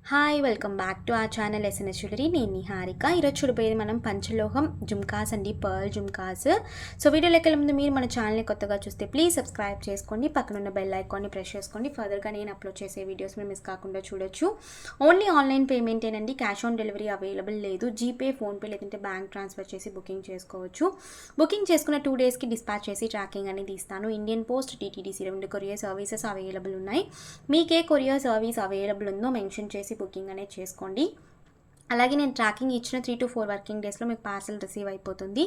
Hi welcome back to our channel SNS jewellery. నేను నిహారిక. ఈరోజు చూడబోయేది మనం పంచలోహం జుమ్కాస్ అండి, పర్ల్ జుమ్కాస్. సో వీడియోలోకి వెళ్ళే ముందు మీరు మన ఛానల్ని కొత్తగా చూస్తే ప్లీజ్ సబ్స్క్రైబ్ చేసుకోండి, పక్కన ఉన్న బెల్ ఐకాన్ని ప్రెస్ చేసుకోండి. ఫర్దర్గా నేను అప్లోడ్ చేసే వీడియోస్ మీరు మిస్ కాకుండా చూడొచ్చు. ఓన్లీ ఆన్లైన్ పేమెంటేనండి, క్యాష్ ఆన్ డెలివరీ అవైలబుల్ లేదు. జీపే, ఫోన్పే లేదంటే బ్యాంక్ ట్రాన్స్ఫర్ చేసి బుకింగ్ చేసుకోవచ్చు. బుకింగ్ చేసుకున్న 2 డేస్కి డిస్పాచ్ చేసి ట్రాకింగ్ అనేది ఇస్తాను. Indian post, TTDC 2 courier services available ఉన్నాయి. మీకే కొరియర్ సర్వీస్ అవైలబుల్ ఉందో మెన్షన్ చేసి బుకింగ్ అనేది చేసుకోండి. అలాగే నేను ట్రాకింగ్ ఇచ్చిన 3 to 4 వర్కింగ్ డేస్లో మీకు పార్సల్ రిసీవ్ అయిపోతుంది.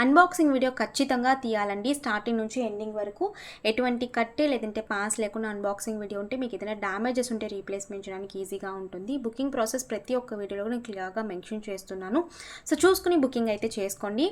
అన్బాక్సింగ్ వీడియో ఖచ్చితంగా తీయాలండి, స్టార్టింగ్ నుంచి ఎండింగ్ వరకు. ఎటువంటి కట్టే లేదంటే పాస్ లేకుండా అన్బాక్సింగ్ వీడియో ఉంటే మీకు ఏదైనా డ్యామేజెస్ ఉంటే రీప్లేస్మెంట్ చేయడానికి ఈజీగా ఉంటుంది. బుకింగ్ ప్రాసెస్ ప్రతి ఒక్క వీడియోలో నేను క్లియర్గా మెన్షన్ చేస్తున్నాను. సో చూసుకుని బుకింగ్ అయితే చేసుకోండి.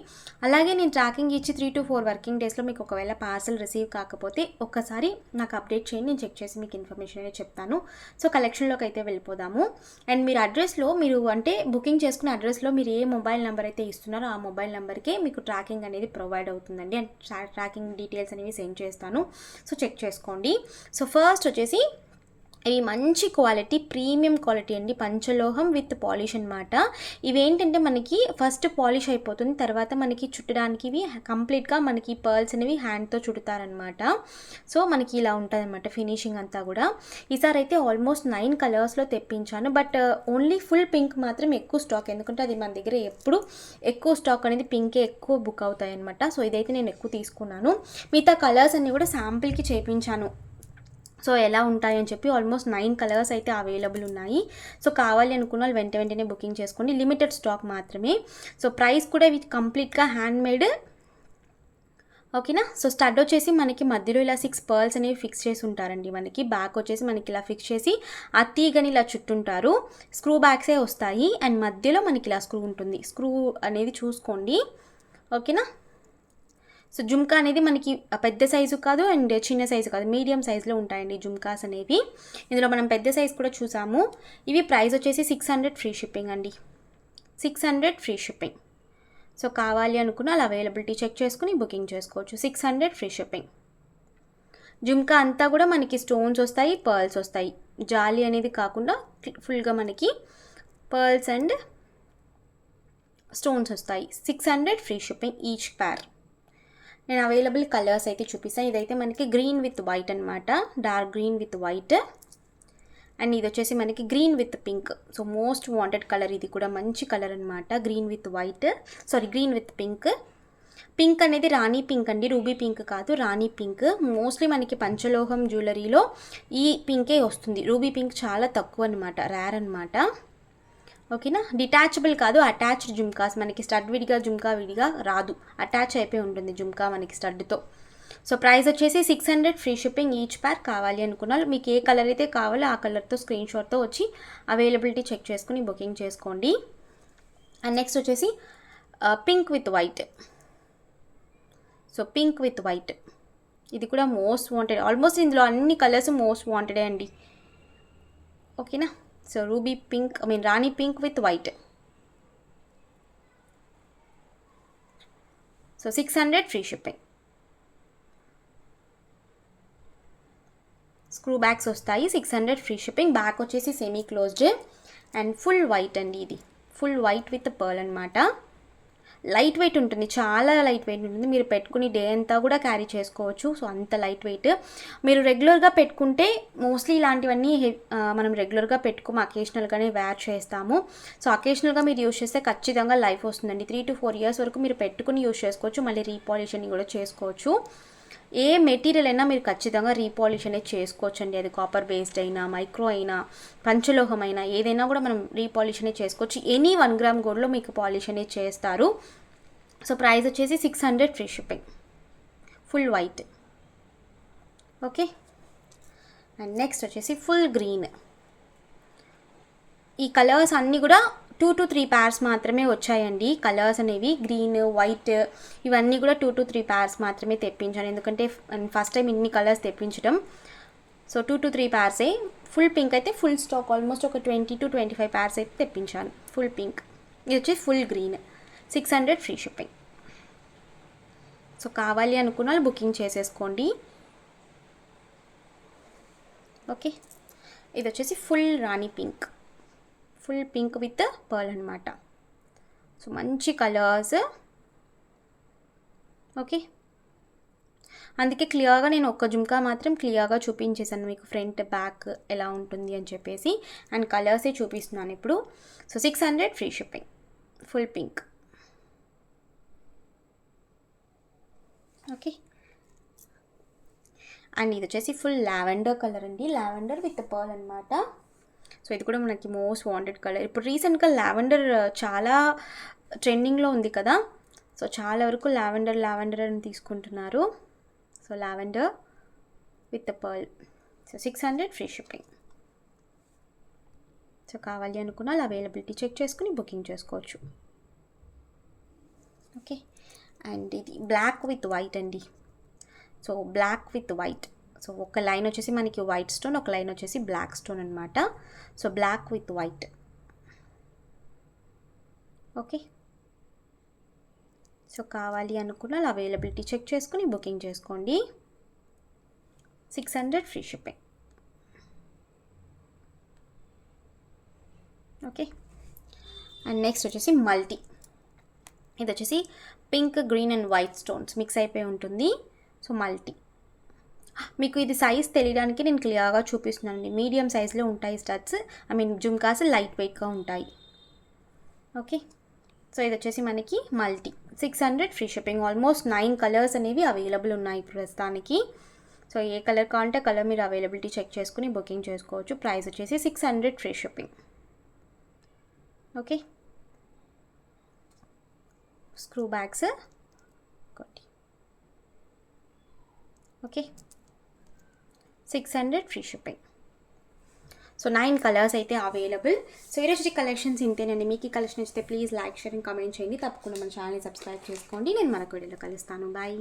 అలాగే నేను ట్రాకింగ్ ఇచ్చి 3 to 4 వర్కింగ్ డేస్లో మీకు ఒకవేళ పార్సల్ రిసీవ్ కాకపోతే ఒక్కసారి నాకు అప్డేట్ చేయండి, నేను చెక్ చేసి మీకు ఇన్ఫర్మేషన్ అనేది చెప్తాను. సో కలెక్షన్లోకి అయితే వెళ్ళిపోదాము. అండ్ మీరు అడ్రస్లో అంటే బుకింగ్ చేసుకునే అడ్రస్లో మీరు ఏ మొబైల్ నెంబర్ అయితే ఇస్తున్నారో ఆ మొబైల్ నెంబర్కే మీకు ట్రాకింగ్ అనేది ప్రొవైడ్ అవుతుందండి. అండ్ ట్రాకింగ్ డీటెయిల్స్ అనేవి సెండ్ చేస్తాను. సో చెక్ చేసుకోండి. సో ఫస్ట్ వచ్చేసి ఇవి మంచి క్వాలిటీ, ప్రీమియం క్వాలిటీ అండి, పంచలోహం విత్ పాలిష్ అనమాట. ఇవేంటంటే మనకి ఫస్ట్ పాలిష్ అయిపోతుంది, తర్వాత మనకి చుట్టడానికి ఇవి కంప్లీట్గా మనకి పర్ల్స్ అనేవి హ్యాండ్తో చుడతారనమాట. సో మనకి ఇలా ఉంటుంది అనమాట ఫినిషింగ్ అంతా కూడా. ఈసారి అయితే ఆల్మోస్ట్ 9 కలర్స్లో తెప్పించాను, బట్ ఓన్లీ ఫుల్ పింక్ మాత్రం ఎక్కువ స్టాక్, ఎందుకంటే అది మన దగ్గర ఎప్పుడు ఎక్కువ స్టాక్ అనేది పింకే ఎక్కువ బుక్ అవుతాయి అనమాట. సో ఇదైతే నేను ఎక్కువ తీసుకున్నాను. మిగతా కలర్స్ అన్నీ కూడా శాంపిల్కి చేయించాను. సో ఎలా ఉంటాయని చెప్పి ఆల్మోస్ట్ 9 కలర్స్ అయితే అవైలబుల్ ఉన్నాయి. సో కావాలి అనుకున్న వాళ్ళు వెంటనే బుకింగ్ చేసుకోండి, లిమిటెడ్ స్టాక్ మాత్రమే. సో ప్రైస్ కూడా ఇవి కంప్లీట్గా హ్యాండ్మేడ్, ఓకేనా. సో స్టడ్ వచ్చేసి మనకి మధ్యలో ఇలా 6 పర్ల్స్ అనేవి ఫిక్స్ చేసి ఉంటారండి. మనకి బ్యాక్ వచ్చేసి మనకి ఇలా ఫిక్స్ చేసి ఆ తీగని ఇలా చుట్టుంటారు. స్క్రూ బ్యాగ్సే వస్తాయి అండ్ మధ్యలో మనకి ఇలా స్క్రూ ఉంటుంది. స్క్రూ అనేది చూసుకోండి, ఓకేనా. సో జుమ్కా అనేది మనకి పెద్ద సైజు కాదు అండ్ చిన్న సైజు కాదు, మీడియం సైజులో ఉంటాయండి జుమ్కాస్ అనేవి. ఇందులో మనం పెద్ద సైజు కూడా చూసాము. ఇవి ప్రైస్ వచ్చేసి 600 ఫ్రీ షిప్పింగ్ అండి, 600 ఫ్రీ షిప్పింగ్. సో కావాలి అనుకున్న అలా అవైలబిలిటీ చెక్ చేసుకుని బుకింగ్ చేసుకోవచ్చు. 600 ఫ్రీ షిప్పింగ్. జుమ్కా అంతా కూడా మనకి స్టోన్స్ వస్తాయి, పర్ల్స్ వస్తాయి. జాలి అనేది కాకుండా ఫుల్గా మనకి పర్ల్స్ అండ్ స్టోన్స్ వస్తాయి. 600 ఫ్రీ షిప్పింగ్ ఈచ్ పేర్. నేను అవైలబుల్ కలర్స్ అయితే చూపిస్తాను. ఇదైతే మనకి గ్రీన్ విత్ వైట్ అనమాట, dark green with white. And ఇది వచ్చేసి మనకి green with pink. So most wanted colour ఇది కూడా, మంచి కలర్ అనమాట. Green with white, green with pink. Pink అనేది రాణి పింక్ అండి, రూబీ పింక్ కాదు, రాణి పింక్. మోస్ట్లీ మనకి పంచలోహం జ్యువెలరీలో ఈ పింకే వస్తుంది. రూబీ పింక్ చాలా తక్కువ అనమాట, రేర్ అనమాట, ఓకేనా. డిటాచబుల్ కాదు, అటాచ్డ్ జుమ్కాస్. మనకి స్టడ్ విడిగా జుమ్కా విడిగా రాదు, అటాచ్ అయిపోయి ఉంటుంది జుమ్కా మనకి స్టడ్తో. సో ప్రైస్ వచ్చేసి 600 ఫ్రీ షిప్పింగ్ ఈచ్ పేర్. కావాలి అనుకున్నారు మీకు ఏ కలర్ అయితే కావాలో ఆ కలర్తో స్క్రీన్ షాట్తో వచ్చి అవైలబిలిటీ చెక్ చేసుకుని బుకింగ్ చేసుకోండి. అండ్ నెక్స్ట్ వచ్చేసి pink with white. So pink with white ఇది కూడా మోస్ట్ వాంటెడ్. ఆల్మోస్ట్ ఇందులో అన్ని కలర్స్ మోస్ట్ వాంటెడే అండి, ఓకేనా. So ruby pink, Rani pink with white. So 600 free shipping. Screw bags వస్తాయి, 600 ఫ్రీ షిప్పింగ్. బ్యాక్ వచ్చేసి semi closed and full white అండి. ఇది ఫుల్ వైట్ విత్ పర్ల్ అనమాట. లైట్ వెయిట్ ఉంటుంది, చాలా లైట్ వెయిట్ ఉంటుంది. మీరు పెట్టుకుని డే అంతా కూడా క్యారీ చేసుకోవచ్చు. సో అంత లైట్ వెయిట్. మీరు రెగ్యులర్గా పెట్టుకుంటే మోస్ట్లీ ఇలాంటివన్నీ మనం రెగ్యులర్గా అకేషనల్గానే వేర్ చేస్తాము. సో అకేషనల్గా మీరు యూస్ చేస్తే ఖచ్చితంగా లైఫ్ వస్తుందండి. 3 to 4 ఇయర్స్ వరకు మీరు పెట్టుకుని యూస్ చేసుకోవచ్చు. మళ్ళీ రీపాలిషన్ కూడా చేసుకోవచ్చు. ఏ మెటీరియల్ అయినా మీరు ఖచ్చితంగా రీపాలిష్ అనేది చేసుకోవచ్చు అండి. అది కాపర్ బేస్డ్ అయినా, మైక్రో అయినా, పంచలోహం అయినా, ఏదైనా కూడా మనం రీపాలిష్ అనేది చేసుకోవచ్చు. ఎనీ 1 గ్రామ్ గోల్డ్లో మీకు పాలిష్ అనేది చేస్తారు. సో ప్రైస్ వచ్చేసి 600 free shipping, full white, okay. And next వచ్చేసి ఫుల్ గ్రీన్. ఈ కలర్స్ అన్నీ కూడా 2 to 3 pairs మాత్రమే వచ్చాయండి. కలర్స్ అనేవి గ్రీన్, వైట్ ఇవన్నీ కూడా 2 to 3 pairs మాత్రమే తెప్పించాను, ఎందుకంటే ఫస్ట్ టైం ఇన్ని కలర్స్ తెప్పించడం. So 2 to 3 pairs. Full pink అయితే ఫుల్ స్టాక్, ఆల్మోస్ట్ ఒక 20 to 25 pairs అయితే తెప్పించాను ఫుల్ పింక్. ఇది వచ్చి full green, 600 free shipping. So కావాలి అనుకున్న వాళ్ళు బుకింగ్ చేసేసుకోండి, ఓకే. ఇది వచ్చేసి full Rani pink. Full pink with pearl అనమాట. సో మంచి కలర్స్. ఓకే, అందుకే క్లియర్గా నేను ఒక జుమ్కా మాత్రం క్లియర్గా చూపించేసాను మీకు, ఫ్రంట్ బ్యాక్ ఎలా ఉంటుంది అని చెప్పేసి. అండ్ కలర్సే చూపిస్తున్నాను ఇప్పుడు. So 600 free shipping, full pink. Okay, and ఇది వచ్చేసి ఫుల్ లావెండర్ కలర్ అండి, లావెండర్ విత్ పర్ల్ అనమాట. సో ఇది కూడా మనకి మోస్ట్ వాంటెడ్ కలర్. ఇప్పుడు రీసెంట్గా లావెండర్ చాలా ట్రెండింగ్లో ఉంది కదా, సో చాలా వరకు లావెండర్ అని తీసుకుంటున్నారు. So lavender with the pearl. So 600 free shipping. So కావాలి అనుకున్న అవైలబిలిటీ చెక్ చేసుకుని బుకింగ్ చేసుకోవచ్చు. ఓకే, అండ్ ఇది బ్లాక్ విత్ వైట్ అండి. So black with white. So ఒక లైన్ వచ్చేసి మనకి వైట్ స్టోన్, ఒక లైన్ వచ్చేసి బ్లాక్ స్టోన్ అనమాట. So black with white. Okay, so కావాలి అనుకున్న అవైలబిలిటీ చెక్ చేసుకుని బుకింగ్ చేసుకోండి. 600 free shipping. Okay, and next వచ్చేసి మల్టీ. ఇది వచ్చేసి pink, green and white stones mix అయిపోయి ఉంటుంది. So multi. మీకు ఇది సైజ్ తెలియడానికి నేను క్లియర్గా చూపిస్తున్నానండి. మీడియం సైజ్లో ఉంటాయి స్టడ్స్, జుమ్కాస్ లైట్ వెయిట్గా ఉంటాయి. ఓకే, సో ఇది వచ్చేసి మనకి multi 600 free shipping. Almost 9 colours అనేవి అవైలబుల్ ఉన్నాయి ప్రస్తుతానికి. సో ఏ కలర్ కావాలంటే కలర్ మీరు అవైలబిలిటీ చెక్ చేసుకుని బుకింగ్ చేసుకోవచ్చు. ప్రైస్ వచ్చేసి 600 free shipping. Okay, screw bags ఒకటి. Okay, 600 free shipping. So 9 colours అయితే అవైలబుల్. సో ఈరోజు కలెక్షన్స్ ఇంతేనండి. మీకు ఈ కలెక్షన్ ఇస్తే please like, share and comment చేయండి. తప్పకుండా మన ఛానల్ని సబ్స్క్రైబ్ చేసుకోండి. నేను మరొక వీడియోలో కలుస్తాను. బాయ్.